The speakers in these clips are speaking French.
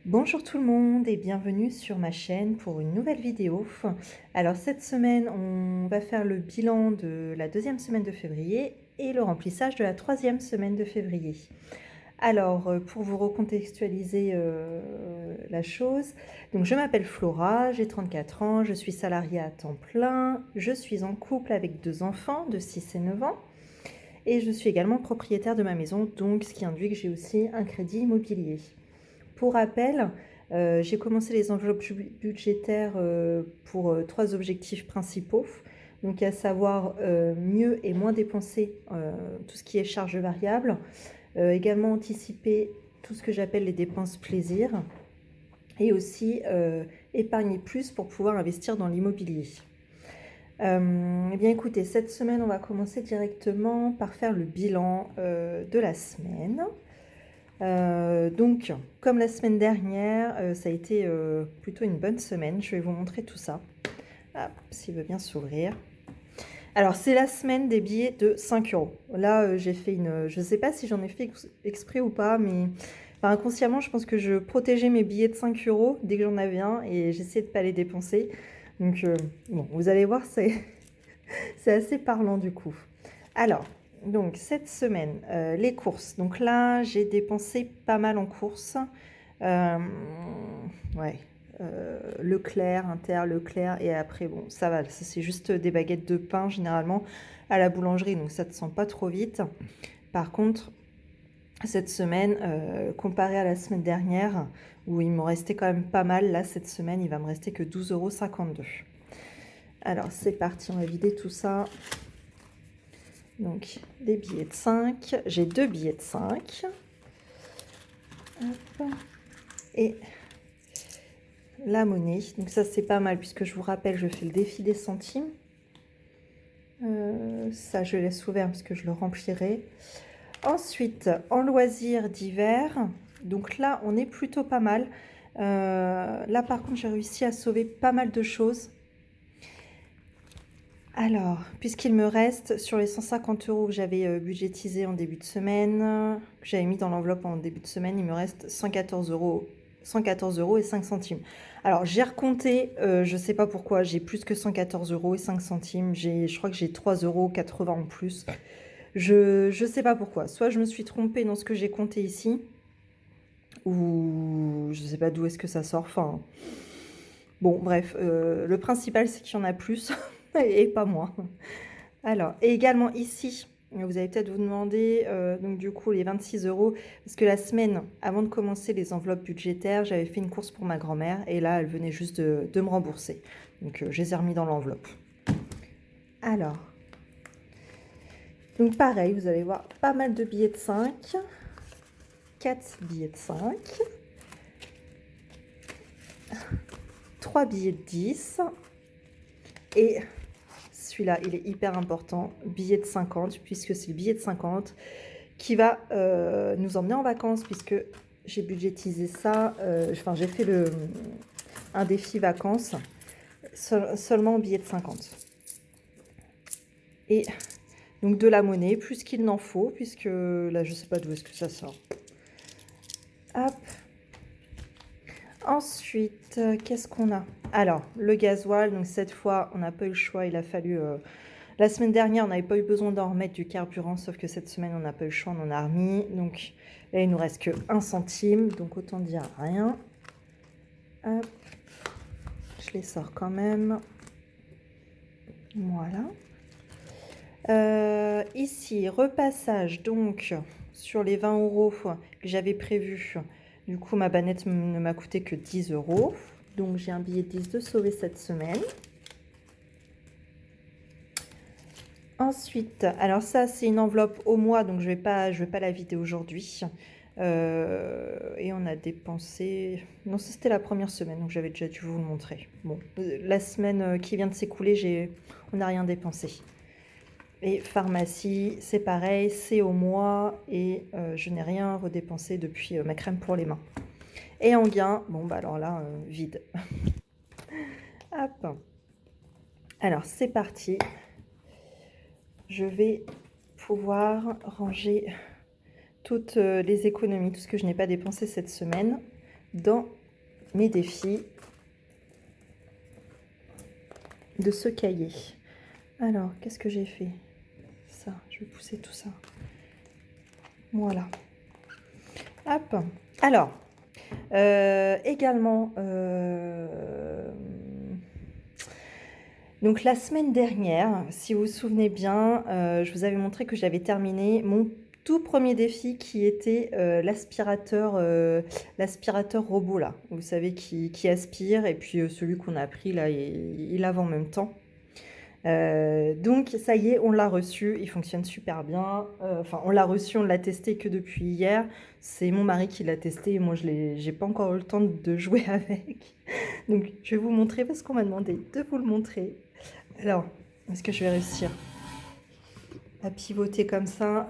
Bonjour tout le monde et bienvenue sur ma chaîne pour une nouvelle vidéo. Alors cette semaine, on va faire le bilan de la deuxième semaine de février et le remplissage de la troisième semaine de février. Alors, pour vous recontextualiser la chose, donc je m'appelle Flora, j'ai 34 ans, je suis salariée à temps plein, je suis en couple avec 2 enfants de 6 et 9 ans et je suis également propriétaire de ma maison, donc ce qui induit que j'ai aussi un crédit immobilier. Pour rappel, j'ai commencé les enveloppes budgétaires pour 3 objectifs principaux. Donc à savoir mieux et moins dépenser tout ce qui est charges variables, également anticiper tout ce que j'appelle les dépenses plaisir et aussi épargner plus pour pouvoir investir dans l'immobilier. Eh bien écoutez, cette semaine on va commencer directement par faire le bilan de la semaine. Donc, comme la semaine dernière, ça a été plutôt une bonne semaine. Je vais vous montrer tout ça. Hop, s'il veut bien s'ouvrir. Alors, c'est la semaine des billets de 5 euros. Là, j'ai fait une... Je ne sais pas si j'en ai fait exprès ou pas, mais enfin, inconsciemment, je pense que je protégeais mes billets de 5 euros dès que j'en avais un et j'essayais de ne pas les dépenser. Donc, bon, vous allez voir, c'est assez parlant du coup. Alors, donc cette semaine, les courses. Donc là, j'ai dépensé pas mal en courses. Ouais, Leclerc, Inter, Leclerc, et après, bon, ça va, ça c'est juste des baguettes de pain généralement à la boulangerie, donc ça ne te sent pas trop vite. Par contre, cette semaine, comparé à la semaine dernière, où il me restait quand même pas mal, là, cette semaine, il va me rester que 12,52 €. Alors, c'est parti, on va vider tout ça. Donc, des billets de 5. J'ai 2 billets de 5. Hop. Et la monnaie. Donc ça, c'est pas mal, puisque je vous rappelle, je fais le défi des centimes. Ça, je laisse ouvert parce que je le remplirai. Ensuite, en loisirs d'hiver. Donc là, on est plutôt pas mal. Là, par contre, j'ai réussi à sauver pas mal de choses. Alors, puisqu'il me reste sur les 150 € que j'avais budgétisé en début de semaine, que j'avais mis dans l'enveloppe en début de semaine, il me reste 114 € et 5 centimes. Alors, j'ai recompté, je ne sais pas pourquoi, j'ai plus que 114 € et 5 centimes. Je crois que j'ai 3,80 € en plus. Je ne sais pas pourquoi. Soit je me suis trompée dans ce que j'ai compté ici, ou je ne sais pas d'où est-ce que ça sort. Enfin, bon, bref, le principal, c'est qu'il y en a plus et pas moins. Alors, et également ici, vous allez peut-être vous demander, donc du coup, les 26 €, parce que la semaine avant de commencer les enveloppes budgétaires, j'avais fait une course pour ma grand-mère, et là, elle venait juste de me rembourser. Donc, je les ai remis dans l'enveloppe. Alors, donc pareil, vous allez voir pas mal de billets de 5, 4 billets de 5, 3 billets de 10, et celui-là, il est hyper important, billet de 50, puisque c'est le billet de 50 qui va nous emmener en vacances, puisque j'ai budgétisé ça, enfin j'ai fait un défi vacances, seulement en billet de 50. Et donc de la monnaie, plus qu'il n'en faut, puisque là je sais pas d'où est-ce que ça sort. Hop. Ensuite, qu'est-ce qu'on a? Alors, le gasoil, donc cette fois, on n'a pas eu le choix, il a fallu... la semaine dernière, on n'avait pas eu besoin d'en remettre du carburant, sauf que cette semaine, on n'a pas eu le choix, on en a remis. Donc là, il nous reste que 1 centime, donc autant dire rien. Hop. Je les sors quand même. Voilà. Ici, repassage, donc, sur les 20 € que j'avais prévu. Du coup, ma bannette ne m'a coûté que 10 €. Donc, j'ai un billet de 10 de sauver cette semaine. Ensuite, alors ça, c'est une enveloppe au mois, donc je vais pas la vider aujourd'hui. Et on a dépensé... Non, c'était la première semaine, donc j'avais déjà dû vous le montrer. Bon, la semaine qui vient de s'écouler, on n'a rien dépensé. Et pharmacie, c'est pareil, c'est au mois, et je n'ai rien redépensé depuis ma crème pour les mains. Et en gain, bon, bah alors là, vide. Hop. Alors, c'est parti. Je vais pouvoir ranger toutes les économies, tout ce que je n'ai pas dépensé cette semaine. dans mes défis de ce cahier. Alors, qu'est-ce que j'ai fait? Ça, je vais pousser tout ça. Voilà. Hop. Alors, également, donc la semaine dernière, si vous vous souvenez bien, je vous avais montré que j'avais terminé mon tout premier défi qui était l'aspirateur robot là. Vous savez qui aspire et puis celui qu'on a pris là, il lave en même temps. Donc ça y est, on l'a reçu, il fonctionne super bien. Enfin, on l'a reçu, on l'a testé que depuis hier. C'est mon mari qui l'a testé et moi j'ai pas encore eu le temps de jouer avec. Donc je vais vous montrer parce qu'on m'a demandé de vous le montrer. Alors, est-ce que je vais réussir à pivoter comme ça?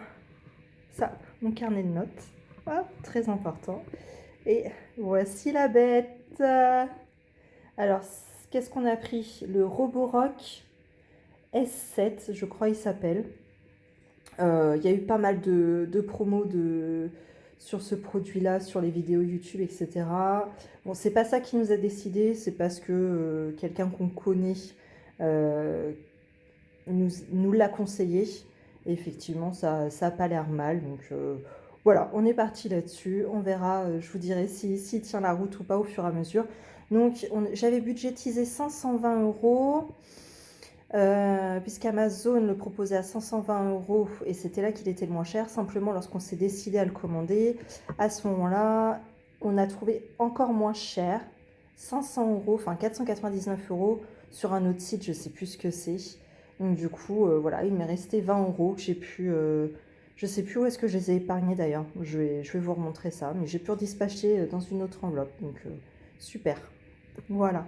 Ça, mon carnet de notes. Hop, très important. Et voici la bête. Alors, qu'est-ce qu'on a pris? Le Roborock S7, je crois il s'appelle. Il y a eu pas mal de promos sur ce produit-là, sur les vidéos YouTube, etc. Bon, c'est pas ça qui nous a décidé, c'est parce que quelqu'un qu'on connaît nous l'a conseillé. Et effectivement, ça n'a pas l'air mal. Donc voilà, on est parti là-dessus. On verra, je vous dirai s'il tient la route ou pas au fur et à mesure. Donc j'avais budgétisé 520 €. Puisqu'Amazon le proposait à 520 € et c'était là qu'il était le moins cher. Simplement, lorsqu'on s'est décidé à le commander, à ce moment-là, on a trouvé encore moins cher, 500 €, enfin 499 € sur un autre site, je ne sais plus ce que c'est. Donc du coup, voilà, il m'est resté 20 € que j'ai pu... je ne sais plus où est-ce que je les ai épargnés d'ailleurs. Je vais vous remontrer ça, mais j'ai pu redispatcher dans une autre enveloppe. Donc super. Voilà.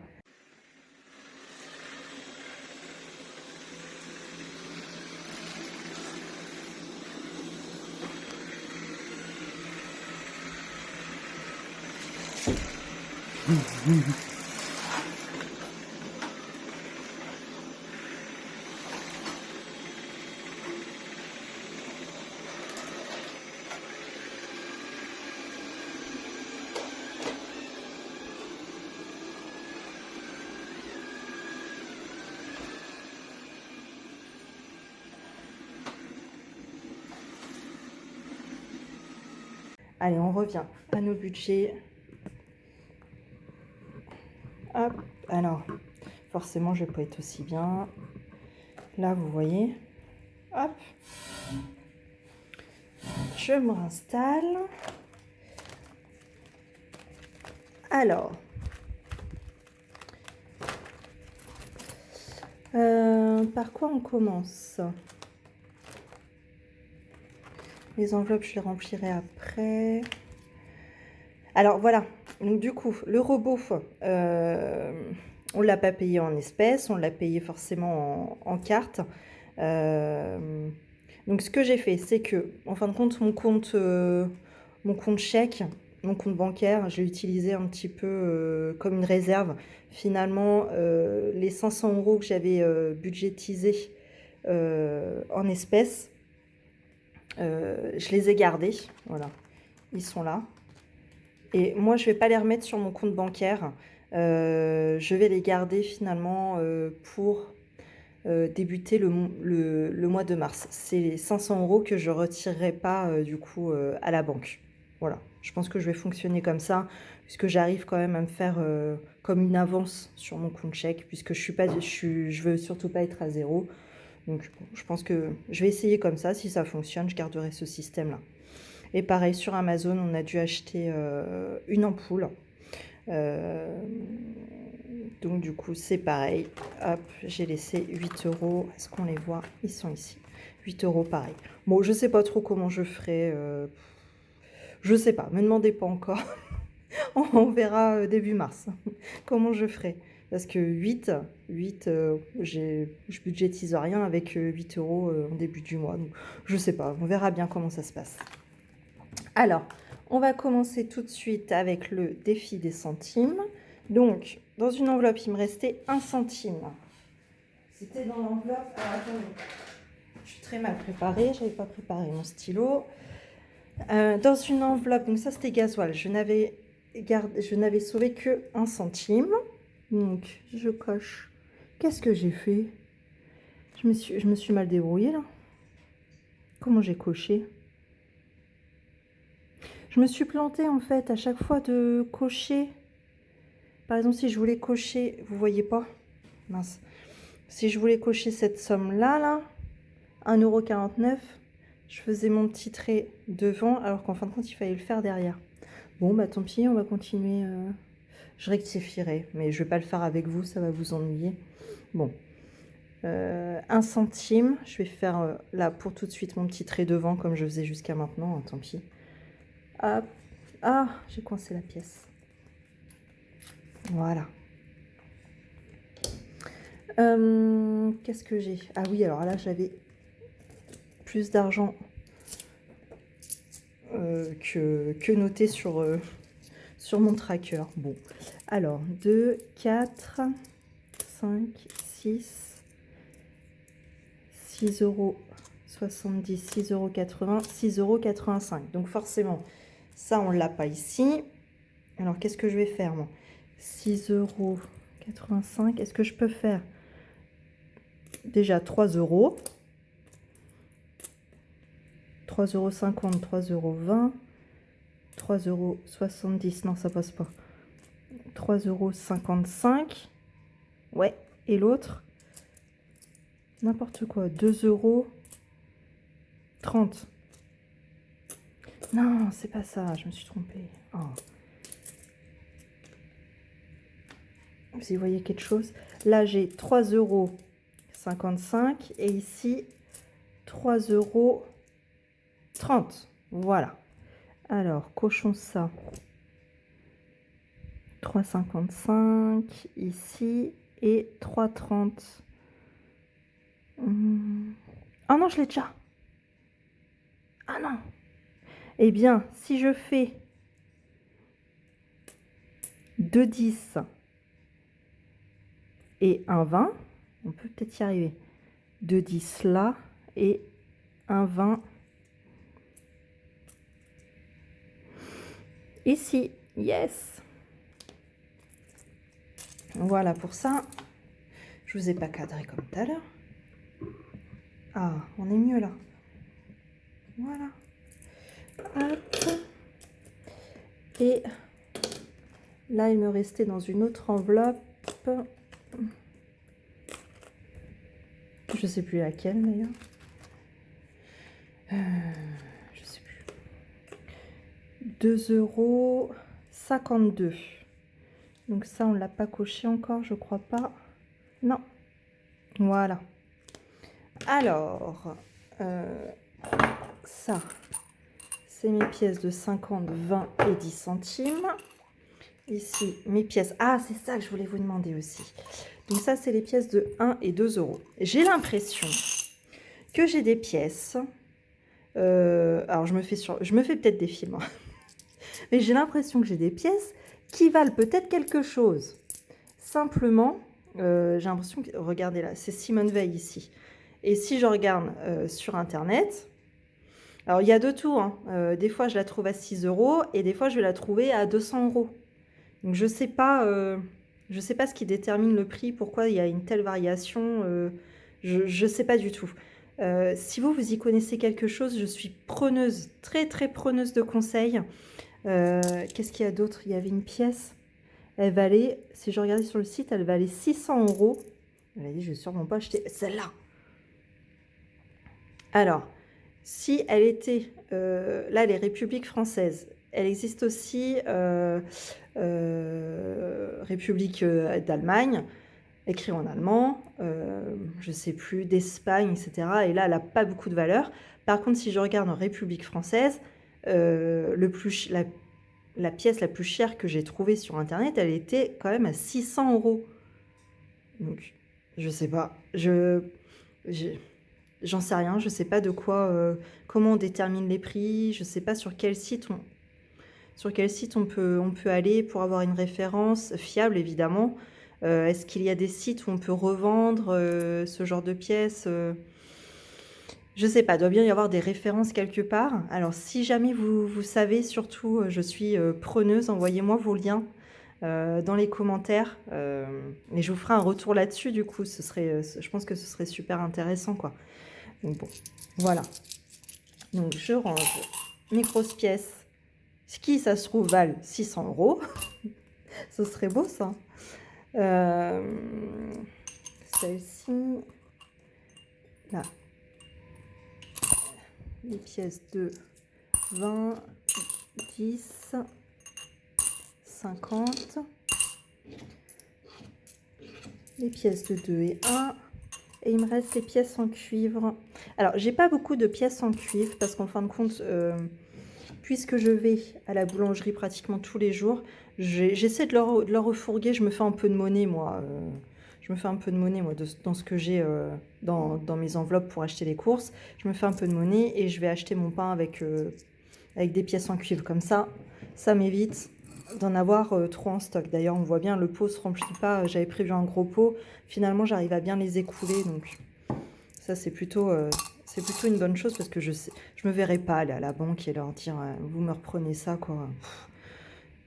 Allez, on revient à nos budgets. Hop, alors, forcément, je vais pas être aussi bien. Là, vous voyez. Hop. Je me réinstalle. Alors. Par quoi on commence? Les enveloppes, je les remplirai après. Alors, voilà. Donc, du coup, le robot, on ne l'a pas payé en espèces, on l'a payé forcément en carte. Donc, ce que j'ai fait, c'est que, en fin de compte, mon compte chèque, mon compte bancaire, je l'ai utilisé un petit peu comme une réserve. Finalement, les 500 € que j'avais budgétisés en espèces, je les ai gardés. Voilà, ils sont là. Et moi, je ne vais pas les remettre sur mon compte bancaire. Je vais les garder finalement pour débuter le mois de mars. C'est les 500 € que je ne retirerai pas du coup à la banque. Voilà, je pense que je vais fonctionner comme ça, puisque j'arrive quand même à me faire comme une avance sur mon compte chèque, puisque je veux surtout pas être à zéro. Donc bon, je pense que je vais essayer comme ça. Si ça fonctionne, je garderai ce système-là. Et pareil, sur Amazon, on a dû acheter une ampoule. Donc du coup, c'est pareil. Hop, j'ai laissé 8 €. Est-ce qu'on les voit? Ils sont ici. 8 € pareil. Bon, je sais pas trop comment je ferai. Je sais pas, me demandez pas encore. On verra début mars comment je ferai. Parce que 8 je budgétise rien avec 8 € en début du mois. Donc, je sais pas, on verra bien comment ça se passe. Alors, on va commencer tout de suite avec le défi des centimes. Donc, dans une enveloppe, il me restait 1 centime. C'était dans l'enveloppe... Alors, attendez, je suis très mal préparée, je n'avais pas préparé mon stylo. Dans une enveloppe, donc ça c'était gasoil, je n'avais je n'avais sauvé que 1 centime. Donc, je coche. Qu'est-ce que j'ai fait? Je me suis mal débrouillée, là. Comment j'ai coché? Je me suis plantée, en fait, à chaque fois de cocher. Par exemple, si je voulais cocher, vous voyez pas? Mince. Si je voulais cocher cette somme-là, là, 1,49 €, je faisais mon petit trait devant, alors qu'en fin de compte, il fallait le faire derrière. Bon, bah tant pis, on va continuer. Je rectifierai, mais je vais pas le faire avec vous, ça va vous ennuyer. Bon, 1 centime. Je vais faire là pour tout de suite mon petit trait devant, comme je faisais jusqu'à maintenant, hein, tant pis. Hop. Ah, j'ai coincé la pièce. Voilà. Qu'est-ce que j'ai? Ah oui, alors là, j'avais plus d'argent que noté sur mon tracker. Bon, alors 2, 4, 5, 6, 6,70 €, 6,80 €, 6,85 €. Donc forcément, ça, on ne l'a pas ici. Alors, qu'est-ce que je vais faire, moi? 6,85 €. Est-ce que je peux faire déjà 3 €? 3,50 €, 3,20 €, 3,70 €. Non, ça passe pas. 3,55 €. Ouais. Et l'autre, n'importe quoi. 2,30 €. Non, c'est pas ça. Je me suis trompée. Oh. Si vous voyez quelque chose. Là, j'ai 3,55 € et ici 3,30 €. Voilà. Alors, cochons ça. 3,55 € ici et 3,30 €. Ah non, je l'ai déjà. Ah non. Eh bien, si je fais 2,10 et 1,20, on peut peut-être y arriver. 2,10 là et 1,20 ici. Yes. Voilà pour ça. Je vous ai pas cadré comme tout à l'heure. Ah, on est mieux là. Voilà. Hop. Et là, il me restait dans une autre enveloppe. Je sais plus laquelle d'ailleurs. Je sais plus. 2,52 €. Donc ça, on ne l'a pas coché encore, je crois pas. Non. Voilà. Alors, ça, c'est mes pièces de 50, 20 et 10 centimes. Ici, mes pièces. Ah, c'est ça que je voulais vous demander aussi. Donc ça, c'est les pièces de 1 et 2 €. J'ai l'impression que j'ai des pièces. Alors, je me fais peut-être des films. Hein. Mais j'ai l'impression que j'ai des pièces qui valent peut-être quelque chose. Simplement, j'ai l'impression que... Regardez là, c'est Simone Veil ici. Et si je regarde sur Internet... Alors, il y a de tout. Hein. Des fois, je la trouve à 6 € et des fois, je vais la trouver à 200 €. Donc, je sais pas ce qui détermine le prix, pourquoi il y a une telle variation. Je ne sais pas du tout. Si vous y connaissez quelque chose, je suis preneuse, très, très preneuse de conseils. Qu'est-ce qu'il y a d'autre? Il y avait une pièce. Elle valait, si je regardais sur le site, elle valait 600 €. Elle a dit, je vais sûrement pas acheter celle-là. Alors, si elle était... là, les Républiques françaises. Elle existe aussi République d'Allemagne, écrit en allemand, je ne sais plus, d'Espagne, etc. Et là, elle n'a pas beaucoup de valeur. Par contre, si je regarde en République française, la pièce la plus chère que j'ai trouvée sur Internet, elle était quand même à 600 €. Donc, je sais pas. J'en sais rien. Je sais pas de quoi, comment on détermine les prix. Je sais pas sur quel site on peut aller pour avoir une référence fiable, évidemment. Est-ce qu'il y a des sites où on peut revendre ce genre de pièces? Je sais pas, doit bien y avoir des références quelque part. Alors, si jamais vous savez, surtout, je suis preneuse, envoyez-moi vos liens dans les commentaires. Et je vous ferai un retour là-dessus, du coup. Je pense que ce serait super intéressant, quoi. Donc, bon, voilà. Donc, je range mes grosses pièces, qui, ça se trouve, valent 600 €. Ce serait beau, ça. Celle-ci, là, les pièces de 20, 10, 50, les pièces de 2 et 1, et il me reste les pièces en cuivre. Alors, j'ai pas beaucoup de pièces en cuivre parce qu'en fin de compte, puisque je vais à la boulangerie pratiquement tous les jours, j'essaie de leur refourguer. Je me fais un peu de monnaie, moi. Je me fais un peu de monnaie, moi, dans ce que j'ai dans mes enveloppes pour acheter les courses. Je me fais un peu de monnaie et je vais acheter mon pain avec des pièces en cuivre. Comme ça m'évite d'en avoir trop en stock. D'ailleurs, on voit bien, le pot se remplit pas. J'avais prévu un gros pot. Finalement, j'arrive à bien les écouler. Donc, ça, c'est plutôt une bonne chose parce que je me verrai pas aller à la banque et leur dire vous me reprenez ça, quoi. Pff,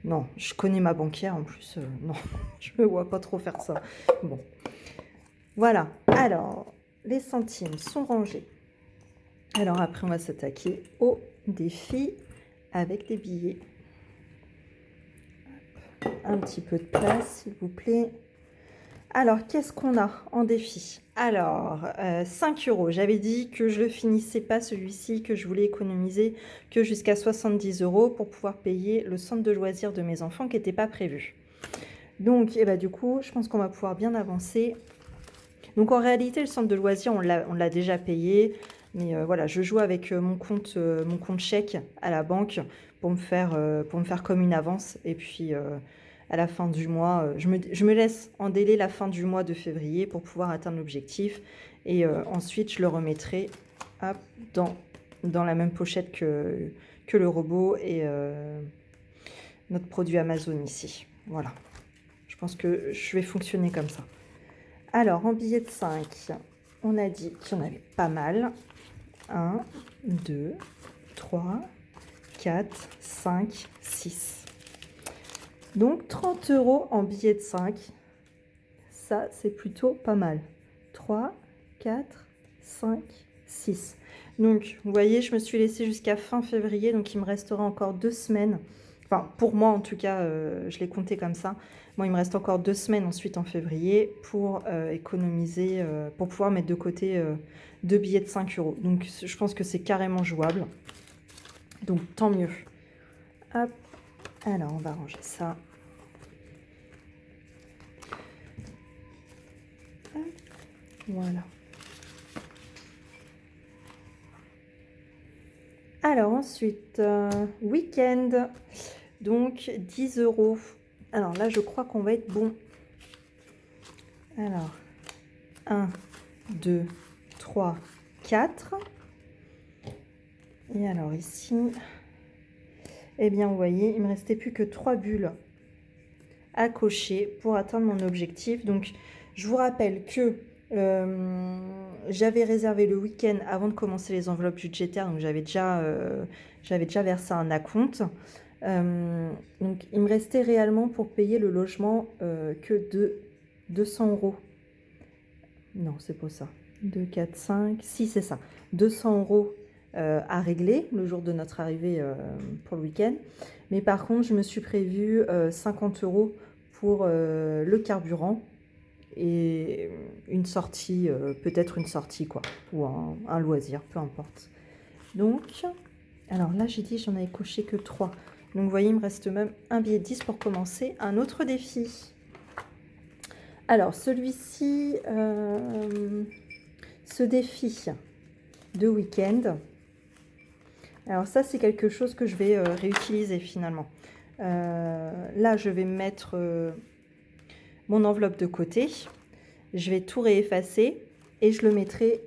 non, je connais ma banquière en plus. Non, je me vois pas trop faire ça. Bon, voilà. Alors, les centimes sont rangés. Alors après, on va s'attaquer au défi avec des billets. Un petit peu de place, s'il vous plaît. Alors, qu'est-ce qu'on a en défi? Alors, 5 €. J'avais dit que je ne le finissais pas celui-ci, que je voulais économiser que jusqu'à 70 € pour pouvoir payer le centre de loisirs de mes enfants qui n'était pas prévu. Donc, du coup, je pense qu'on va pouvoir bien avancer. Donc, en réalité, le centre de loisirs, on l'a déjà payé. Mais voilà, je joue avec mon compte chèque à la banque pour me faire comme une avance. Et puis, à la fin du mois, je me laisse en délai la fin du mois de février pour pouvoir atteindre l'objectif. Et ensuite, je le remettrai hop, dans la même pochette que le robot et notre produit Amazon ici. Voilà. Je pense que je vais fonctionner comme ça. Alors, en billets de 5, on a dit qu'il y en avait pas mal. 1, 2, 3, 4, 5, 6. Donc 30 € en billets de 5. Ça, c'est plutôt pas mal. 3, 4, 5, 6. Donc, vous voyez, je me suis laissée jusqu'à fin février. Donc, il me restera encore 2 semaines. Enfin, pour moi, en tout cas, je l'ai compté comme ça. Moi, il me reste encore 2 semaines ensuite en février pour économiser, pour pouvoir mettre de côté 2 billets de 5 €. Donc, je pense que c'est carrément jouable. Donc, tant mieux. Hop. Alors, on va ranger ça. Hop. Voilà. Alors, ensuite, week-end. Donc, 10 €. Alors là, je crois qu'on va être bon. Alors, 1, 2, 3, 4. Et alors ici, eh bien, vous voyez, il ne me restait plus que 3 bulles à cocher pour atteindre mon objectif. Donc, je vous rappelle que j'avais réservé le week-end avant de commencer les enveloppes budgétaires. Donc, j'avais déjà versé un acompte. Donc, il me restait réellement pour payer le logement que de 200 €. Non, c'est pas ça. 2, 4, 5, 6, c'est ça. 200 € à régler le jour de notre arrivée pour le week-end. Mais par contre, je me suis prévu 50 € pour le carburant et une sortie, peut-être une sortie, quoi, ou un loisir, peu importe. Donc, alors là, j'ai dit j'en avais coché que 3. Donc, vous voyez, il me reste même un billet de 10 pour commencer un autre défi. Alors, celui-ci, ce défi de week-end, alors ça, c'est quelque chose que je vais réutiliser finalement. Là, je vais mettre mon enveloppe de côté. Je vais tout réeffacer et je le mettrai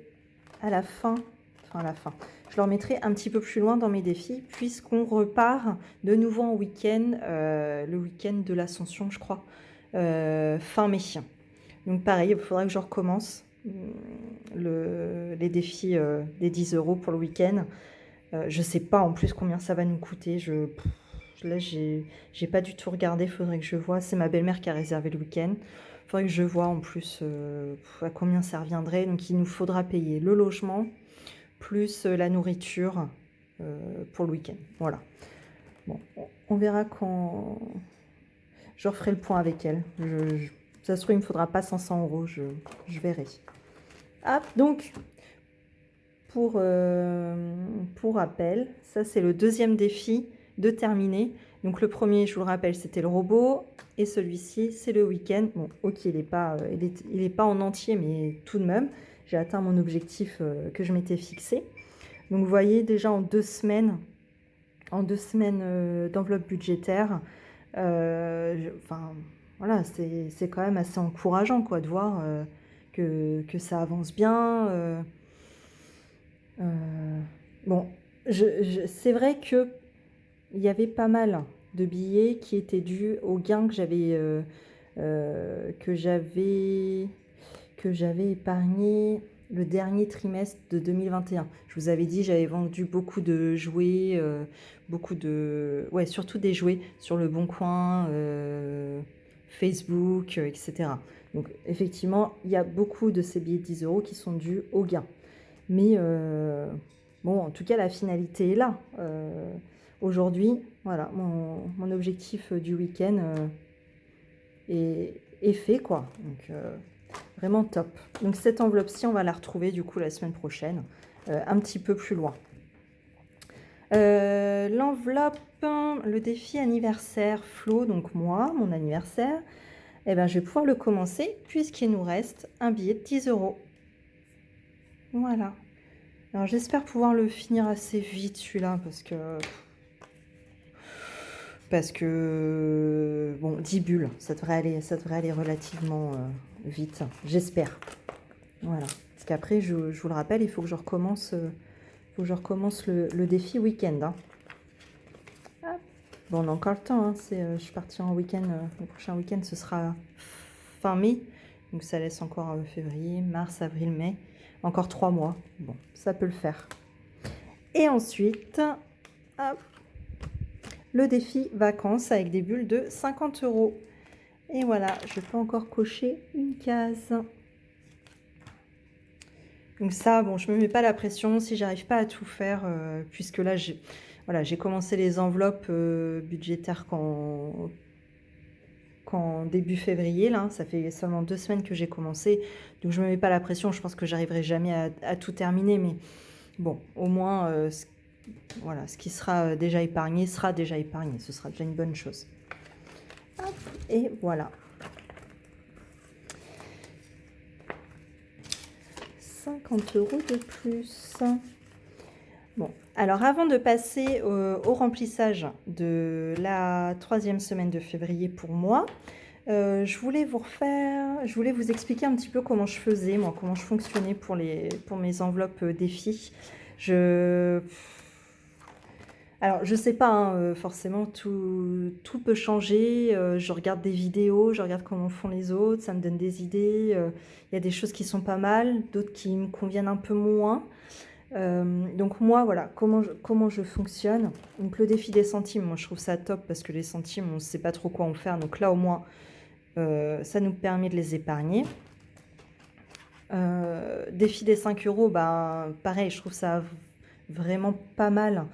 à la fin, je le remettrai un petit peu plus loin dans mes défis puisqu'on repart de nouveau en week-end, le week-end de l'Ascension, je crois, fin mai. Donc pareil, il faudra que je recommence. les défis des 10 € pour le week-end. Je sais pas en plus combien ça va nous coûter. Là, j'ai pas du tout regardé. Faudrait que je vois. C'est ma belle-mère qui a réservé le week-end. Faudrait que je vois en plus à combien ça reviendrait. Donc, il nous faudra payer le logement plus la nourriture pour le week-end. Voilà. Bon, on verra quand je referai le point avec elle. Ça se trouve, il me faudra pas 500 €. Je verrai. Hop, donc pour rappel, ça c'est le deuxième défi de terminer. Donc le premier, je vous le rappelle, c'était le robot. Et celui-ci, c'est le week-end. Bon, ok, il est pas en entier, mais tout de même, j'ai atteint mon objectif que je m'étais fixé. Donc vous voyez, déjà en 2 semaines, d'enveloppe budgétaire, enfin, voilà, c'est quand même assez encourageant quoi, de voir que ça avance bien. Bon, c'est vrai que il y avait pas mal de billets qui étaient dus au gain que j'avais épargné le dernier trimestre de 2021. Je vous avais dit, j'avais vendu beaucoup de jouets, surtout des jouets sur le Bon Coin, Facebook, etc. Donc effectivement, il y a beaucoup de ces billets de 10 € qui sont dus au gain. Mais bon, en tout cas, la finalité est là. Aujourd'hui, voilà, mon objectif du week-end est fait, quoi. Donc, vraiment top. Donc, cette enveloppe-ci, on va la retrouver, du coup, la semaine prochaine, un petit peu plus loin. L'enveloppe, le défi anniversaire Flo, donc moi, mon anniversaire, eh ben, je vais pouvoir le commencer puisqu'il nous reste un billet de 10 €. Voilà. Alors j'espère pouvoir le finir assez vite celui-là parce que bon, 10 bulles, ça devrait aller relativement vite, j'espère. Voilà. Parce qu'après, je vous le rappelle, il faut que je recommence, le défi week-end. Hein. Bon, on a encore le temps. Hein. Je suis partie en week-end. Le prochain week-end, ce sera fin mai. Donc ça laisse encore février, mars, avril, mai. Encore 3 mois. Bon, ça peut le faire. Et ensuite, hop, le défi vacances avec des bulles de 50 €. Et voilà, je peux encore cocher une case. Donc ça, bon, je ne me mets pas la pression si j'arrive pas à tout faire, puisque là, j'ai commencé les enveloppes budgétaires qu'en début février. Là, ça fait seulement 2 semaines que j'ai commencé. Donc je ne me mets pas la pression. Je pense que j'arriverai jamais à tout terminer. Mais bon, au moins, voilà, ce qui sera déjà épargné sera déjà épargné. Ce sera déjà une bonne chose. Hop, et voilà. 50 € de plus. Bon, alors avant de passer au remplissage de la 3e semaine de février pour moi, je voulais vous expliquer un petit peu comment je faisais, moi, comment je fonctionnais pour mes enveloppes défis. Alors, je sais pas, hein, forcément, tout peut changer. Je regarde des vidéos, je regarde comment font les autres, ça me donne des idées. Il y a des choses qui sont pas mal, d'autres qui me conviennent un peu moins. Donc moi, voilà, comment je fonctionne. Donc le défi des centimes, moi je trouve ça top parce que les centimes, on ne sait pas trop quoi en faire. Donc là, au moins, ça nous permet de les épargner. Défi des 5 €, ben, pareil, je trouve ça vraiment pas mal.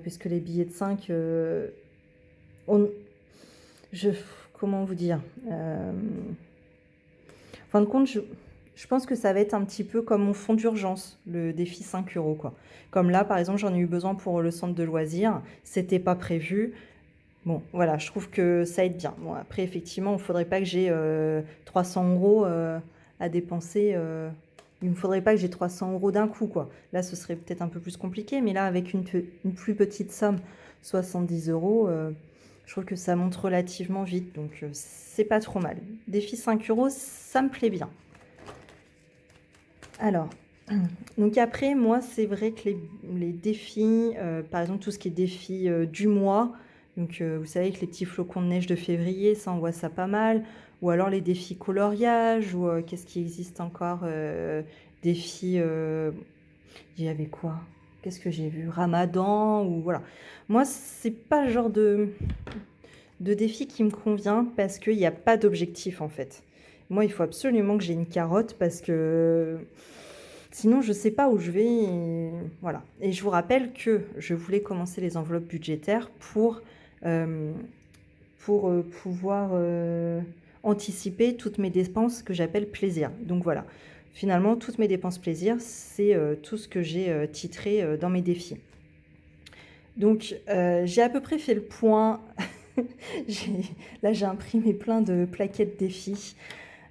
Puisque les billets de 5, comment vous dire, en fin de compte, je pense que ça va être un petit peu comme mon fonds d'urgence, le défi 5 €, quoi. Comme là, par exemple, j'en ai eu besoin pour le centre de loisirs, c'était pas prévu. Bon, voilà, je trouve que ça aide bien. Bon, après, effectivement, il ne faudrait pas que j'ai 300 € à dépenser. Il ne me faudrait pas que j'ai 300 € d'un coup, quoi. Là, ce serait peut-être un peu plus compliqué, mais là, avec une plus petite somme, 70 €, je trouve que ça monte relativement vite, donc c'est pas trop mal. Défi 5 €, ça me plaît bien. Alors, donc après, moi, c'est vrai que les défis, par exemple, tout ce qui est défi du mois, donc vous savez que les petits flocons de neige de février, ça, on voit ça pas mal. ou alors les défis coloriage, ou qu'est-ce qui existe encore, défis, il y avait quoi? Qu'est-ce que j'ai vu? Ramadan, ou voilà. Moi, c'est pas le genre de défi qui me convient parce qu'il n'y a pas d'objectif en fait. Moi, il faut absolument que j'ai une carotte parce que sinon, je ne sais pas où je vais. Voilà. Et je vous rappelle que je voulais commencer les enveloppes budgétaires euh, pour pouvoir anticiper toutes mes dépenses que j'appelle plaisir. Donc voilà. Finalement, toutes mes dépenses plaisir, c'est tout ce que j'ai titré dans mes défis. Donc, j'ai à peu près fait le point. Là, j'ai imprimé plein de plaquettes défis.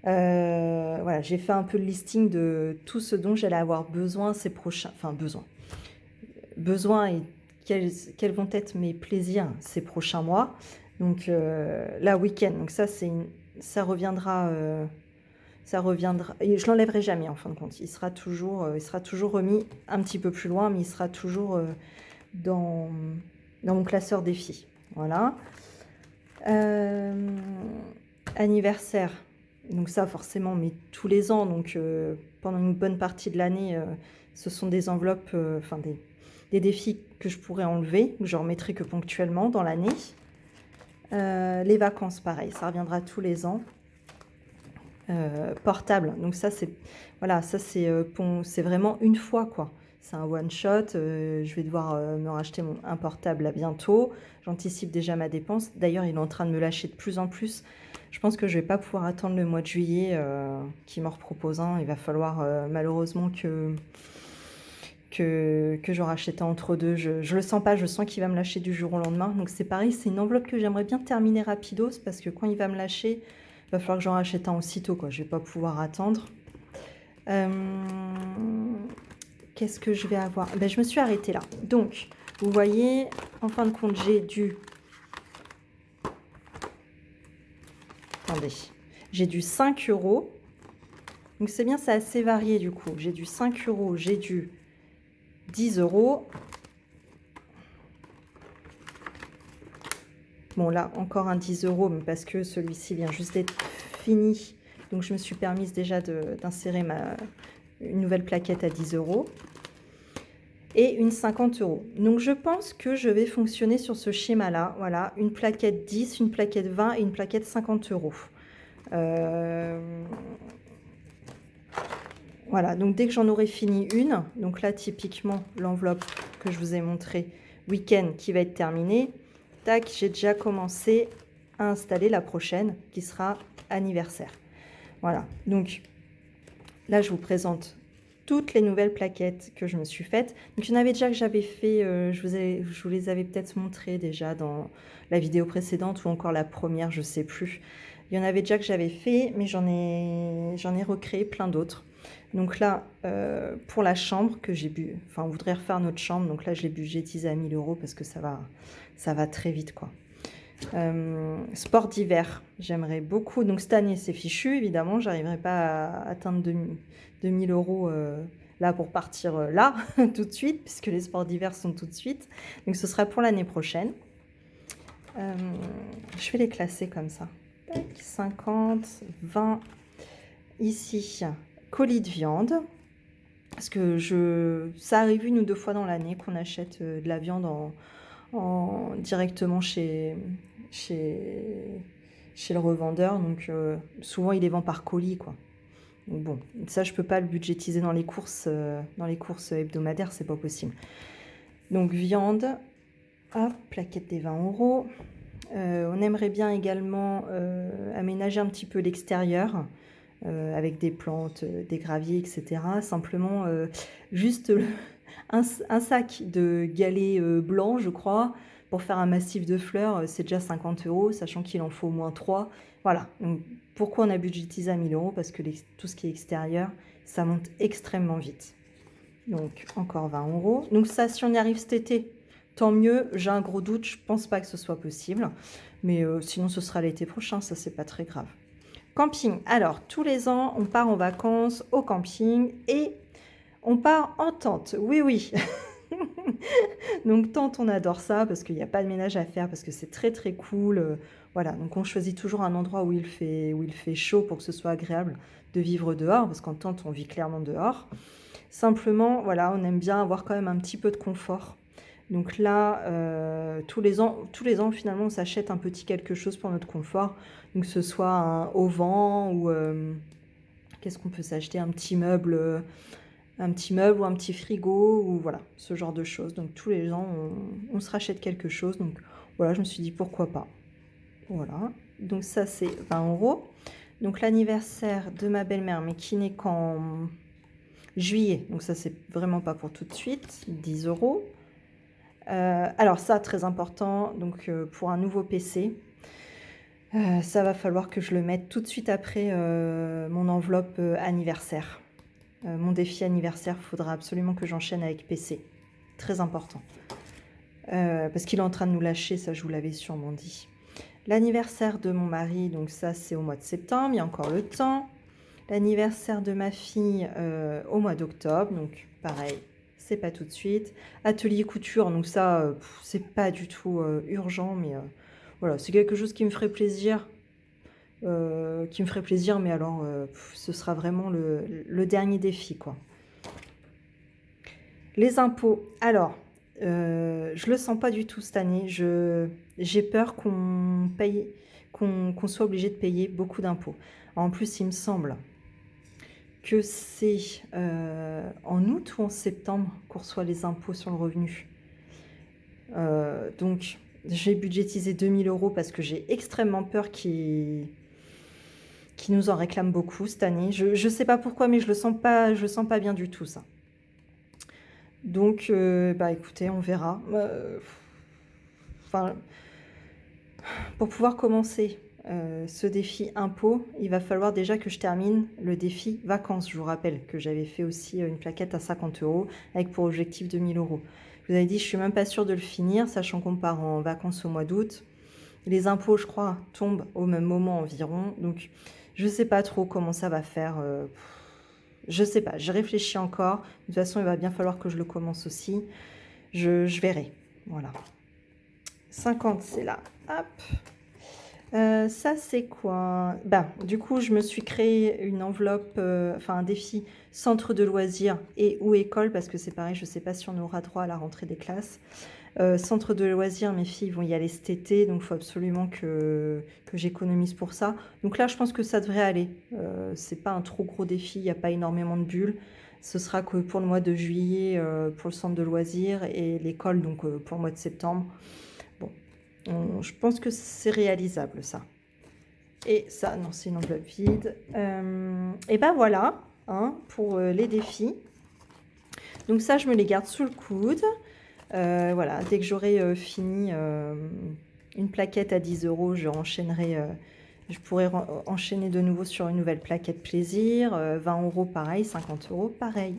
Voilà, j'ai fait un peu le listing de tout ce dont j'allais avoir besoin ces prochains... Enfin, besoin et quels vont être mes plaisirs ces prochains mois. Donc, là, week-end. Donc ça reviendra... ça reviendra... Et je l'enlèverai jamais, en fin de compte. Il sera toujours remis un petit peu plus loin, mais il sera toujours dans mon classeur défis. Voilà. Anniversaire, donc ça forcément, mais tous les ans, donc pendant une bonne partie de l'année, ce sont des enveloppes, enfin des défis que je pourrais enlever, que je remettrai que ponctuellement dans l'année. Les vacances, pareil, ça reviendra tous les ans. Portable, donc ça c'est voilà, ça c'est vraiment une fois quoi. C'est un one shot. Je vais devoir me racheter un portable là bientôt. J'anticipe déjà ma dépense. D'ailleurs, il est en train de me lâcher de plus en plus. Je pense que je vais pas pouvoir attendre le mois de juillet qu'il m'en repropose un. Il va falloir malheureusement que je rachète un entre deux. Je le sens pas, je sens qu'il va me lâcher du jour au lendemain. Donc c'est pareil, c'est une enveloppe que j'aimerais bien terminer rapidos parce que quand il va me lâcher, il va falloir que j'en rachète un aussitôt, quoi. Je vais pas pouvoir attendre. Qu'est-ce que je vais avoir? Ben, je me suis arrêtée là. Donc, vous voyez, en fin de compte, j'ai du... Attendez. J'ai du 5 euros. Donc, c'est bien, c'est assez varié, du coup. J'ai du 5 euros, j'ai du 10 euros. Bon, là, encore un 10 euros, mais parce que celui-ci vient juste d'être fini. Donc, je me suis permise déjà d'insérer une nouvelle plaquette à 10 euros. Et une 50 euros. Donc, je pense que je vais fonctionner sur ce schéma-là. Voilà, une plaquette 10, une plaquette 20 et une plaquette 50 euros. Voilà, donc dès que j'en aurai fini une, donc là, typiquement, l'enveloppe que je vous ai montré, week-end qui va être terminée, tac, j'ai déjà commencé à installer la prochaine qui sera anniversaire. Voilà, donc là, je vous présente toutes les nouvelles plaquettes que je me suis faites. Donc, il y en avait déjà que j'avais fait, je vous les avais peut-être montrées déjà dans la vidéo précédente ou encore la première, je ne sais plus. Il y en avait déjà que j'avais fait, mais j'en ai recréé plein d'autres. Donc là, pour la chambre que j'ai bu, enfin, on voudrait refaire notre chambre. Donc là, je l'ai budgétisé à 1000 euros parce que ça va très vite, quoi. Sport d'hiver, j'aimerais beaucoup. Donc cette année, c'est fichu, évidemment. J'arriverai pas à atteindre 2000 euros là pour partir là tout de suite, puisque les sports d'hiver sont tout de suite. Donc ce sera pour l'année prochaine. Je vais les classer comme ça. Tac, 50, 20. Ici, colis de viande. Parce que ça arrive une ou deux fois dans l'année qu'on achète de la viande directement chez le revendeur. Donc souvent, il les vend par colis, quoi. Donc bon, ça, je peux pas le budgétiser dans les courses hebdomadaires, c'est pas possible. Donc viande, hop, plaquette des 20 euros. On aimerait bien également aménager un petit peu l'extérieur avec des plantes, des graviers, etc. Simplement, juste un sac de galets blancs, je crois, pour faire un massif de fleurs, c'est déjà 50 euros, sachant qu'il en faut au moins 3. Voilà. Donc, pourquoi on a budgétisé à 1000 euros? Parce que tout ce qui est extérieur, ça monte extrêmement vite. Donc, encore 20 euros. Donc ça, si on y arrive cet été, tant mieux. J'ai un gros doute, je pense pas que ce soit possible. Mais sinon, ce sera l'été prochain, ça, c'est pas très grave. Camping. Alors, tous les ans, on part en vacances au camping et on part en tente. Oui, oui. Donc, tente, on adore ça parce qu'il n'y a pas de ménage à faire, parce que c'est très, très cool. Voilà, donc on choisit toujours un endroit où il fait chaud pour que ce soit agréable de vivre dehors, parce qu'en tente, on vit clairement dehors. Simplement, voilà, on aime bien avoir quand même un petit peu de confort. Donc là, tous les ans, finalement, on s'achète un petit quelque chose pour notre confort. Donc que ce soit un auvent ou qu'est-ce qu'on peut s'acheter? Un petit meuble ou un petit frigo ou voilà, ce genre de choses. Donc tous les ans, on se rachète quelque chose. Donc voilà, je me suis dit pourquoi pas. Voilà, donc ça c'est 20 €. Donc l'anniversaire de ma belle-mère, mais qui n'est qu'en juillet, donc ça c'est vraiment pas pour tout de suite, 10 €. Alors ça, très important, donc pour un nouveau PC, ça va falloir que je le mette tout de suite après mon enveloppe anniversaire. Mon défi anniversaire, il faudra absolument que j'enchaîne avec PC. Très important. Parce qu'il est en train de nous lâcher, ça je vous l'avais sûrement dit. L'anniversaire de mon mari, donc ça c'est au mois de septembre, il y a encore le temps. L'anniversaire de ma fille au mois d'octobre, donc pareil, c'est pas tout de suite. Atelier couture, donc ça c'est pas du tout urgent, mais voilà, c'est quelque chose qui me ferait plaisir. Mais alors ce sera vraiment le dernier défi, quoi. Les impôts, alors, je le sens pas du tout cette année. J'ai peur qu'on soit obligé de payer beaucoup d'impôts. En plus, il me semble que c'est en août ou en septembre qu'on reçoit les impôts sur le revenu. Donc, j'ai budgétisé 2000 € parce que j'ai extrêmement peur qu'ils nous en réclament beaucoup cette année. Je sais pas pourquoi, mais je le sens pas bien du tout, ça. Donc, bah écoutez, on verra. Enfin, pour pouvoir commencer ce défi impôt, il va falloir déjà que je termine le défi vacances. Je vous rappelle que j'avais fait aussi une plaquette à 50 € avec pour objectif 2000 €. Je vous avais dit, je suis même pas sûre de le finir, sachant qu'on part en vacances au mois d'août. Les impôts, je crois, tombent au même moment environ. Donc, je sais pas trop comment ça va faire. Je sais pas, j'ai réfléchi encore. De toute façon, il va bien falloir que je le commence aussi. Je verrai. Voilà. 50, c'est là. Hop. Ça, c'est quoi? Ben, du coup, je me suis créé une enveloppe, enfin un défi centre de loisirs et ou école, parce que c'est pareil, je ne sais pas si on aura droit à la rentrée des classes. Centre de loisirs, mes filles vont y aller cet été, donc il faut absolument que j'économise pour ça. Donc là, je pense que ça devrait aller. C'est pas un trop gros défi, il n'y a pas énormément de bulles. Ce sera que pour le mois de juillet, pour le centre de loisirs et l'école, donc pour le mois de septembre. Bon, je pense que c'est réalisable, ça. Et ça, non, c'est une enveloppe vide. Et ben voilà, hein, pour les défis. Donc ça, je me les garde sous le coude. Voilà, dès que j'aurai fini une plaquette à 10 €, je pourrai enchaîner de nouveau sur une nouvelle plaquette plaisir. 20 € pareil, 50 € pareil.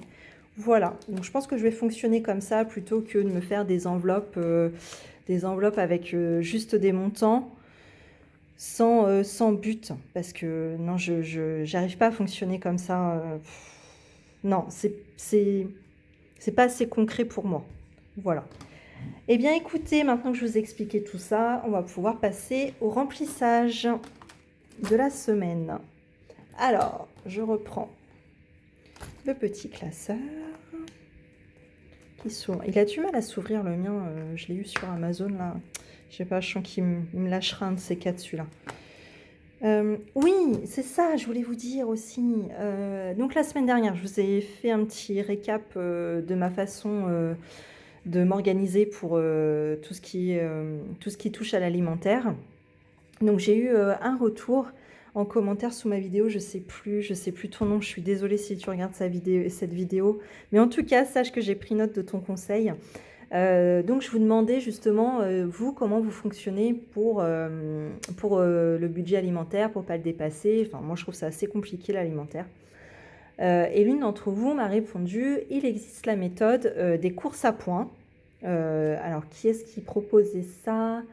Voilà, donc je pense que je vais fonctionner comme ça plutôt que de me faire des enveloppes avec juste des montants sans but. Parce que non, je n'arrive pas à fonctionner comme ça. Non, c'est pas assez concret pour moi. Voilà. Eh bien, écoutez, maintenant que je vous ai expliqué tout ça, on va pouvoir passer au remplissage de la semaine. Alors, je reprends le petit classeur. Il s'ouvre. Il a du mal à s'ouvrir, le mien. Je l'ai eu sur Amazon, là. Je sais pas, je sens qu'il me lâchera un de ces quatre, celui-là. Oui, c'est ça, je voulais vous dire aussi. Donc, la semaine dernière, je vous ai fait un petit récap de ma façon de m'organiser pour tout ce qui touche à l'alimentaire. Donc j'ai eu un retour en commentaire sous ma vidéo, je sais plus ton nom, je suis désolée si tu regardes cette vidéo, mais en tout cas, sache que j'ai pris note de ton conseil. Donc je vous demandais justement, vous, comment vous fonctionnez pour le budget alimentaire, pour ne pas le dépasser. Enfin, moi je trouve ça assez compliqué, l'alimentaire. Et l'une d'entre vous m'a répondu, il existe la méthode des courses à points. Alors, qui est-ce qui proposait ça?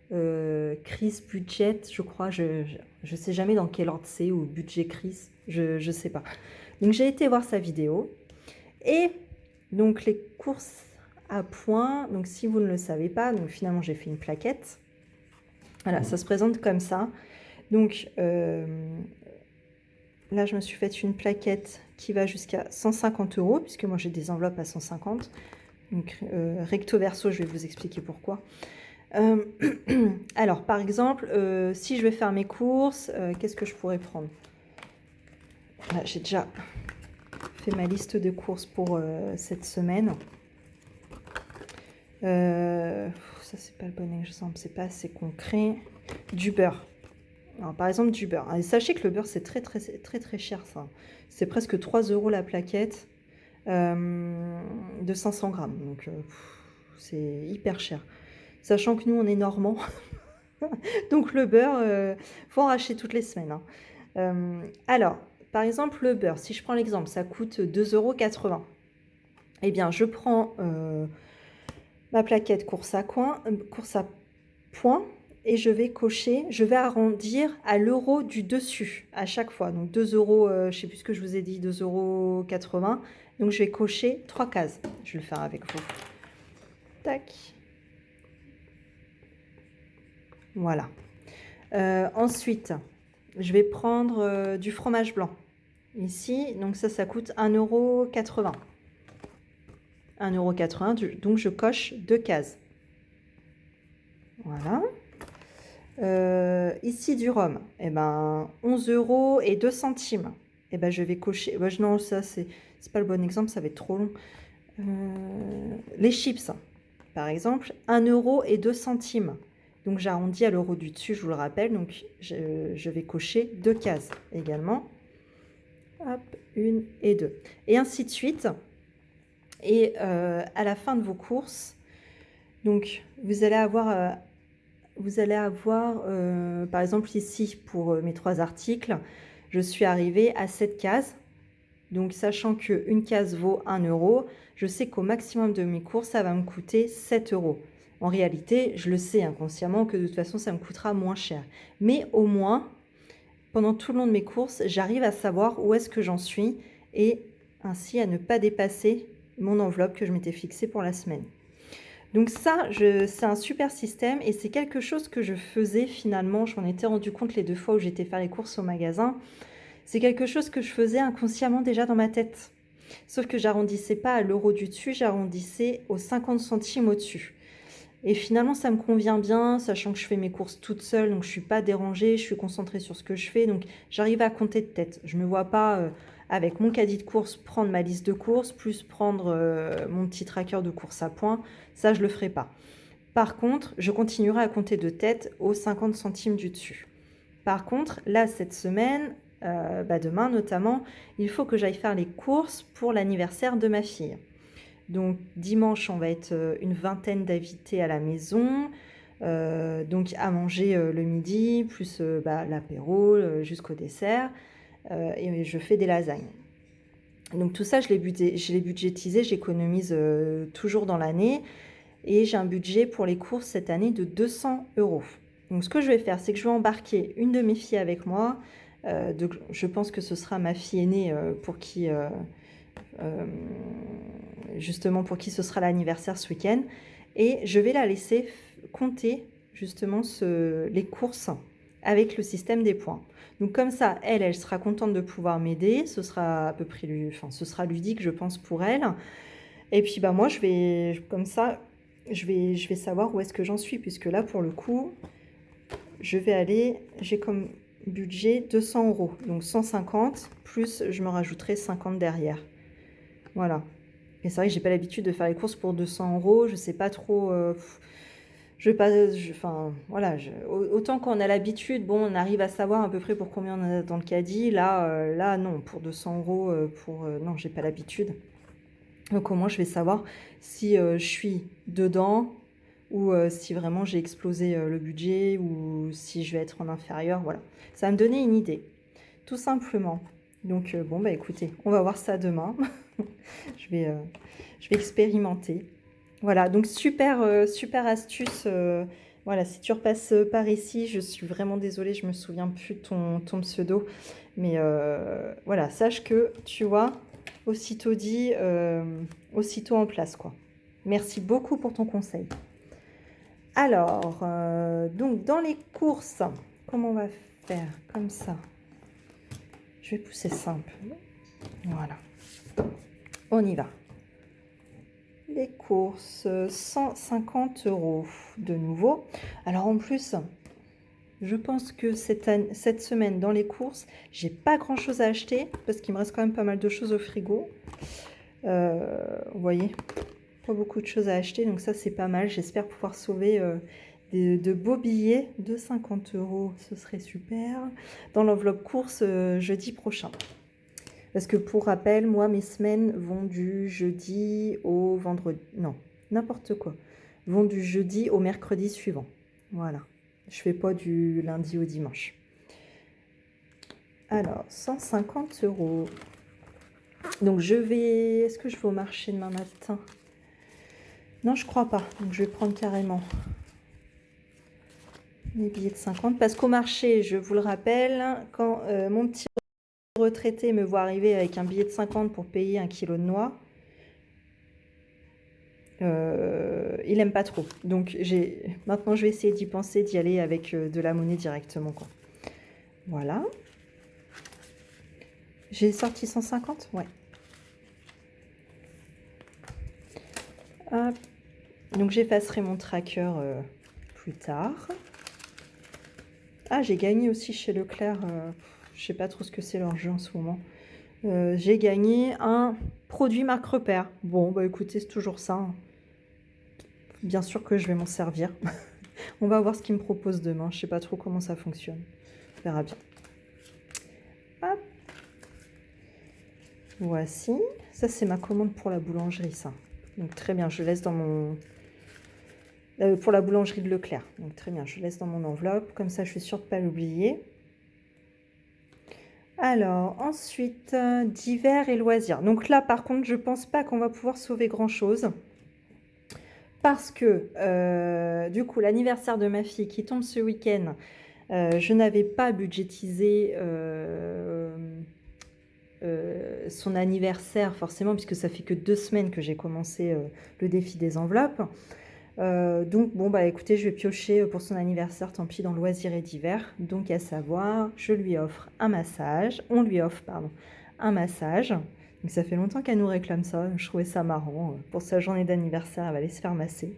Chris Budget, je crois. Je sais jamais dans quel ordre c'est, ou Budget Chris, je sais pas. Donc, j'ai été voir sa vidéo. Et donc, les courses à points, donc si vous ne le savez pas, donc finalement, j'ai fait une plaquette. Voilà, ça se présente comme ça. Donc, là, je me suis fait une plaquette qui va jusqu'à 150 €, puisque moi, j'ai des enveloppes à 150. Donc, recto verso, je vais vous expliquer pourquoi. Alors, par exemple, si je vais faire mes courses, qu'est-ce que je pourrais prendre? Là, j'ai déjà fait ma liste de courses pour cette semaine. Ça, c'est pas le bon exemple, c'est pas assez concret. Du beurre. Alors, par exemple, du beurre. Et sachez que le beurre, c'est très, très, très, très cher, ça. C'est presque 3 € la plaquette de 500 grammes. Donc, c'est hyper cher. Sachant que nous, on est normands. Donc, le beurre, faut en racheter toutes les semaines. Hein. Alors, par exemple, le beurre, si je prends l'exemple, ça coûte 2,80 €. Eh bien, je prends ma plaquette course à point et je vais cocher, je vais arrondir à l'euro du dessus à chaque fois. Donc 2 €, je ne sais plus ce que je vous ai dit, 2,80 €. Donc je vais cocher 3 cases. Je vais le faire avec vous. Tac. Voilà. Ensuite, je vais prendre du fromage blanc. Ici, donc ça coûte 1,80 €. 1,80 €, donc je coche 2 cases. Voilà. Ici du rhum, eh ben 11,02 €. Eh ben je vais cocher. Non, ça c'est pas le bon exemple, ça va être trop long. Les chips, par exemple, 1,02 €. Donc j'arrondis à l'euro du dessus, je vous le rappelle. Donc je vais cocher 2 cases également. Hop, 1 et 2. Et ainsi de suite. Et à la fin de vos courses, donc vous allez avoir par exemple ici, pour mes 3 articles, je suis arrivée à 7 cases. Donc, sachant qu'une case vaut 1 €, je sais qu'au maximum de mes courses, ça va me coûter 7 €. En réalité, je le sais inconsciemment que de toute façon, ça me coûtera moins cher. Mais au moins, pendant tout le long de mes courses, j'arrive à savoir où est-ce que j'en suis et ainsi à ne pas dépasser mon enveloppe que je m'étais fixée pour la semaine. Donc ça, c'est un super système et c'est quelque chose que je faisais finalement, je m'en étais rendu compte les 2 fois où j'étais faire les courses au magasin. C'est quelque chose que je faisais inconsciemment déjà dans ma tête. Sauf que j'arrondissais pas à l'euro du dessus, j'arrondissais aux 50 centimes au-dessus. Et finalement, ça me convient bien, sachant que je fais mes courses toute seule, donc je suis pas dérangée, je suis concentrée sur ce que je fais, donc j'arrive à compter de tête. Je me vois pas avec mon caddie de course prendre ma liste de courses, plus prendre mon petit tracker de course à point. Ça, je le ferai pas. Par contre, je continuerai à compter de tête aux 50 centimes du dessus. Par contre, là, cette semaine, demain notamment, il faut que j'aille faire les courses pour l'anniversaire de ma fille. Donc dimanche, on va être une vingtaine d'invités à la maison, donc à manger le midi, plus l'apéro jusqu'au dessert, et je fais des lasagnes. Donc tout ça, je l'ai budgétisé, j'économise toujours dans l'année, et j'ai un budget pour les courses cette année de 200 €. Donc ce que je vais faire, c'est que je vais embarquer une de mes filles avec moi. Je pense que ce sera ma fille aînée justement pour qui ce sera l'anniversaire ce week-end. Et je vais la laisser compter justement les courses avec le système des points. Donc comme ça, elle sera contente de pouvoir m'aider. Ce sera à peu près ce sera ludique, je pense, pour elle. Et puis moi, comme ça, je vais savoir où est-ce que j'en suis, puisque là, pour le coup, j'ai comme budget 200 €. Donc 150, plus je me rajouterai 50 derrière. Voilà. Et c'est vrai que j'ai pas l'habitude de faire les courses pour 200 €. Je sais pas trop. Voilà. Autant qu'on a l'habitude, bon, on arrive à savoir à peu près pour combien on a dans le caddie. Là, non, pour 200 €, non, j'ai pas l'habitude. Donc au moins, je vais savoir si je suis dedans ou si vraiment j'ai explosé le budget ou si je vais être en inférieur. Voilà. Ça va me donner une idée, tout simplement. Donc écoutez, on va voir ça demain. je vais expérimenter. Voilà, donc super, super astuce. Voilà, si tu repasses par ici, je suis vraiment désolée, je me souviens plus de ton pseudo. Mais voilà, sache que tu vois, aussitôt dit, aussitôt en place, quoi. Merci beaucoup pour ton conseil. Alors, donc dans les courses, comment on va faire? Comme ça. Je vais pousser simple. Voilà. On y va. Les courses, 150 € de nouveau. Alors en plus, je pense que cette semaine dans les courses, j'ai pas grand chose à acheter parce qu'il me reste quand même pas mal de choses au frigo. Vous voyez, pas beaucoup de choses à acheter, donc ça c'est pas mal. J'espère pouvoir sauver de beaux billets de 50 €, ce serait super, dans l'enveloppe course jeudi prochain. Parce que pour rappel, moi mes semaines vont du jeudi au vendredi, non, n'importe quoi, vont du jeudi au mercredi suivant. Voilà, je fais pas du lundi au dimanche. Alors, 150 €. Donc je vais, est-ce que je vais au marché demain matin? Non, je crois pas. Donc je vais prendre carrément les billets de 50. Parce qu'au marché, je vous le rappelle, quand mon petit retraité me voit arriver avec un billet de 50 pour payer 1 kilo de noix, il aime pas trop. Donc maintenant, je vais essayer d'y penser, d'y aller avec de la monnaie directement, quoi. Voilà. J'ai sorti 150? Ouais. Hop. Donc j'effacerai mon tracker plus tard. Ah, j'ai gagné aussi chez Leclerc. Je sais pas trop ce que c'est leur jeu en ce moment. J'ai gagné un produit marque repère. Bon, bah écoutez, c'est toujours ça, hein. Bien sûr que je vais m'en servir. On va voir ce qu'ils me proposent demain. Je sais pas trop comment ça fonctionne. On verra bien. Hop. Voici. Ça, c'est ma commande pour la boulangerie, ça. Donc très bien, je laisse dans mon... pour la boulangerie de Leclerc. Donc très bien, je laisse dans mon enveloppe. Comme ça, je suis sûre de ne pas l'oublier. Alors, ensuite, divers et loisirs. Donc là, par contre, je pense pas qu'on va pouvoir sauver grand-chose. Parce que, du coup, l'anniversaire de ma fille qui tombe ce week-end, je n'avais pas budgétisé son anniversaire, forcément, puisque ça fait que 2 semaines que j'ai commencé le défi des enveloppes. Donc, bon, bah écoutez, je vais piocher pour son anniversaire, tant pis, dans loisirs et divers. Donc, à savoir, je lui offre un massage, on lui offre, pardon, un massage. Donc, ça fait longtemps qu'elle nous réclame ça, je trouvais ça marrant. Pour sa journée d'anniversaire, elle va aller se faire masser.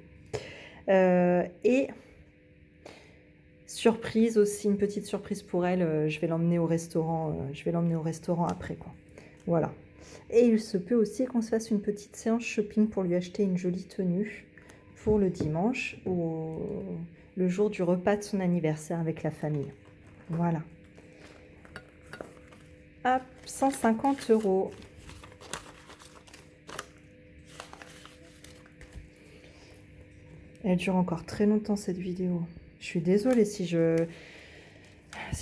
Et surprise aussi, une petite surprise pour elle, je vais l'emmener au restaurant, après, quoi. Voilà. Et il se peut aussi qu'on se fasse une petite séance shopping pour lui acheter une jolie tenue pour le dimanche ou le jour du repas de son anniversaire avec la famille. Voilà. Hop, 150 €. Elle dure encore très longtemps cette vidéo. Je suis désolée si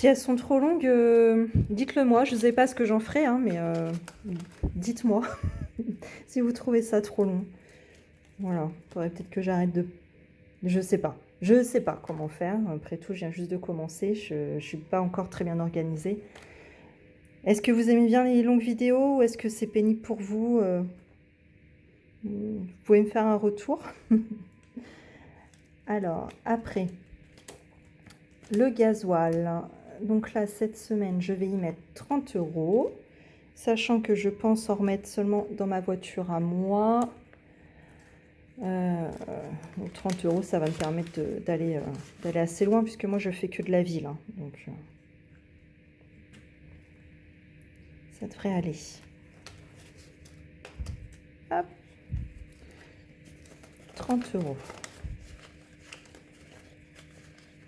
elles sont trop longues, dites-le moi. Je ne sais pas ce que j'en ferai, hein, mais dites-moi si vous trouvez ça trop long. Voilà, il faudrait peut-être que j'arrête de... Je sais pas. Je sais pas comment faire. Après tout, je viens juste de commencer. Je ne suis pas encore très bien organisée. Est-ce que vous aimez bien les longues vidéos ou est-ce que c'est pénible pour vous? Vous pouvez me faire un retour. Alors, après, le gasoil. Donc là, cette semaine, je vais y mettre 30 €. Sachant que je pense en remettre seulement dans ma voiture à moi. 30 €, ça va me permettre d'aller assez loin puisque moi, je fais que de la ville, hein. Donc, ça devrait aller. Hop. 30 €.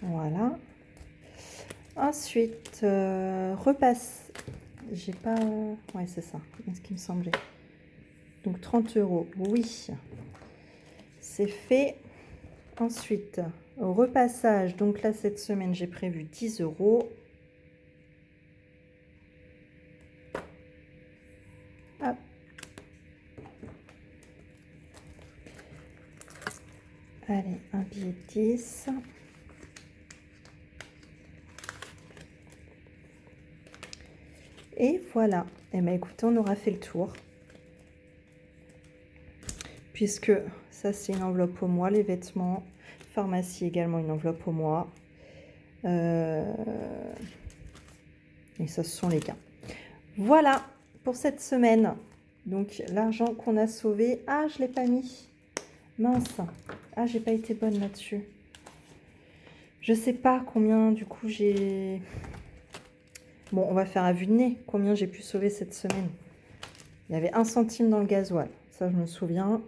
Voilà. Ensuite, repasse. J'ai pas... Ouais, c'est ça. C'est ce qui me semblait. Donc, 30 €. Oui. C'est fait. Ensuite, au repassage. Donc là, cette semaine, j'ai prévu 10 €. Hop. Allez, un billet de 10. Et voilà. Eh bien, écoutez, on aura fait le tour. Puisque ça, c'est une enveloppe pour moi, les vêtements. Pharmacie également une enveloppe au mois. Et ça, ce sont les gains. Voilà pour cette semaine. Donc, l'argent qu'on a sauvé. Ah, je ne l'ai pas mis. Mince. Ah, j'ai pas été bonne là-dessus. Je sais pas combien, du coup, j'ai... Bon, on va faire à vue de nez. Combien j'ai pu sauver cette semaine. Il y avait 1 centime dans le gasoil. Ça, je me souviens.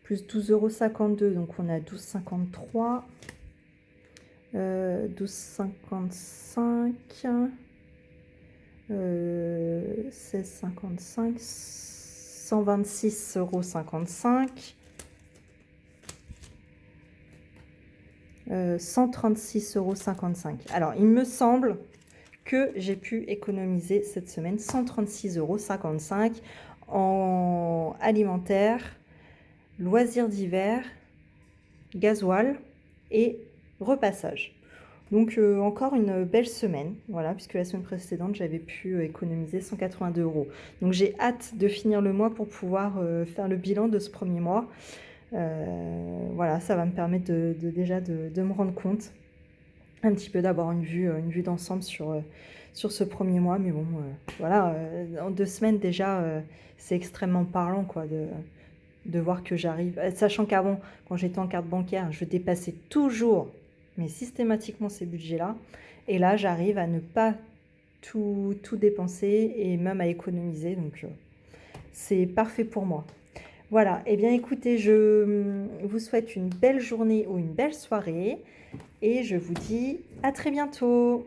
Plus 12,52 €. Donc, on a 12,53 €. 12,55 €. 16,55 €. 126,55 €. 136,55 €. Alors, il me semble que j'ai pu économiser cette semaine 136,55 € en alimentaire, loisirs d'hiver, gasoil et repassage. Donc encore une belle semaine, voilà, puisque la semaine précédente j'avais pu économiser 182 €. Donc j'ai hâte de finir le mois pour pouvoir faire le bilan de ce premier mois. Voilà, ça va me permettre déjà de me rendre compte un petit peu, d'avoir une vue d'ensemble sur ce premier mois. Mais bon, voilà, en 2 semaines déjà, c'est extrêmement parlant, quoi, de voir que j'arrive, sachant qu'avant, quand j'étais en carte bancaire, je dépassais toujours, mais systématiquement, ces budgets-là. Et là, j'arrive à ne pas tout dépenser et même à économiser. Donc, c'est parfait pour moi. Voilà, et bien écoutez, je vous souhaite une belle journée ou une belle soirée et je vous dis à très bientôt.